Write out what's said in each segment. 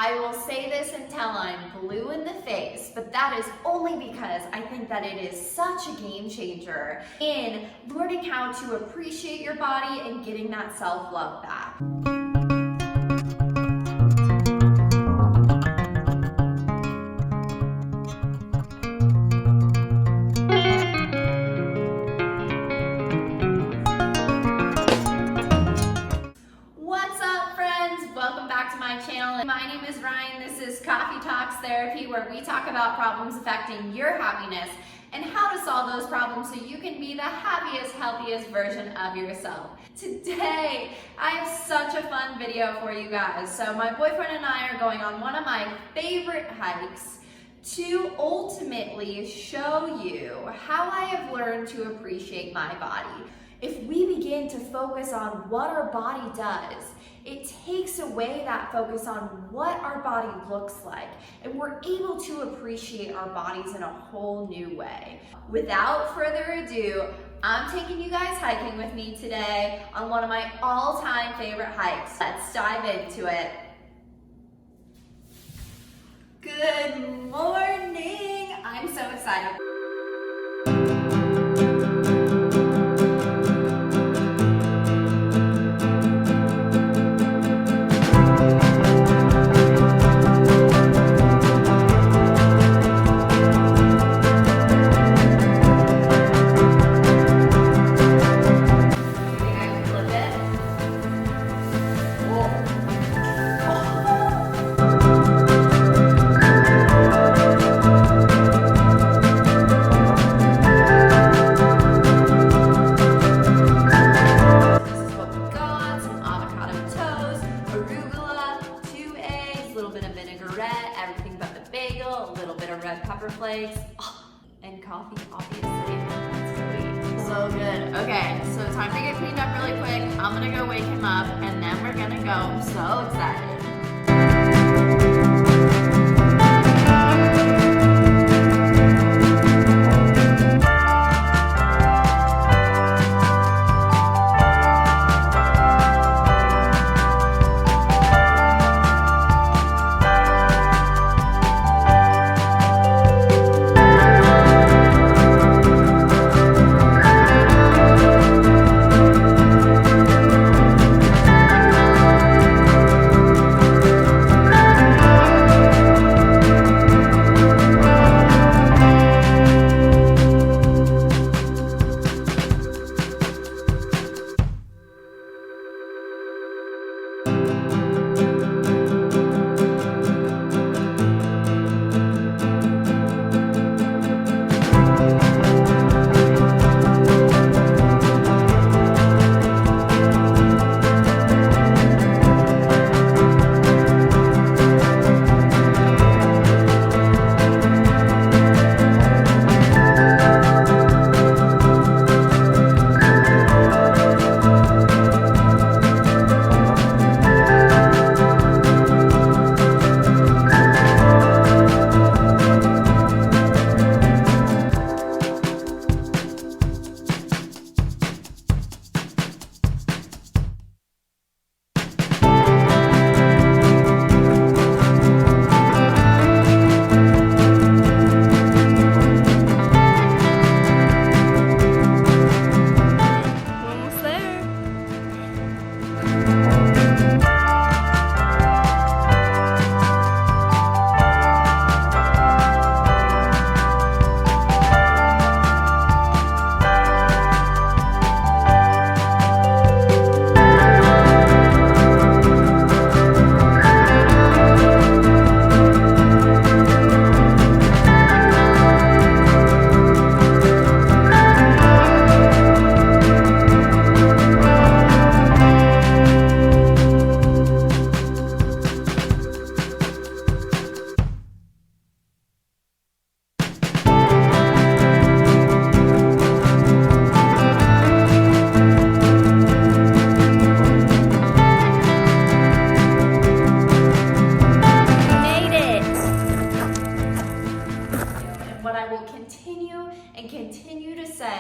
I will say this until I'm blue in the face, but that is only because I think that it is such a game changer in learning how to appreciate your body and getting that self-love back. Welcome back to my channel. My name is Ryan. This is Coffee Talks Therapy, where we talk about problems affecting your happiness and how to solve those problems so you can be the happiest, healthiest version of yourself. Today, I have such a fun video for you guys. So my boyfriend and I are going on one of my favorite hikes to ultimately show you how I have learned to appreciate my body. If we begin to focus on what our body does, it takes away that focus on what our body looks like, and we're able to appreciate our bodies in a whole new way. Without further ado, I'm taking you guys hiking with me today on one of my all-time favorite hikes. Let's dive into it. Good morning! I'm so excited. Flakes, and coffee, obviously. That's sweet. So good. Okay, so time to get cleaned up really quick. I'm gonna go wake him up, and then we're gonna go. I'm so excited.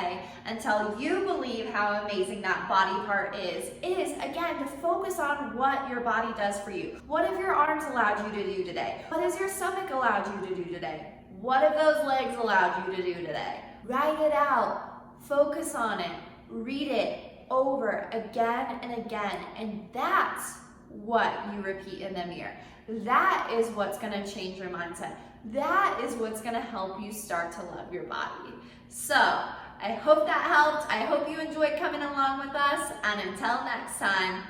day until you believe how amazing that body part is again to focus on what your body does for you. What have your arms allowed you to do today? What has your stomach allowed you to do today? What have those legs allowed you to do today? Write it out, focus on it, read it over again and again, and that's what you repeat in the mirror. That is what's gonna change your mindset. That is what's gonna help you start to love your body. So, I hope that helped. I hope you enjoyed coming along with us, and until next time,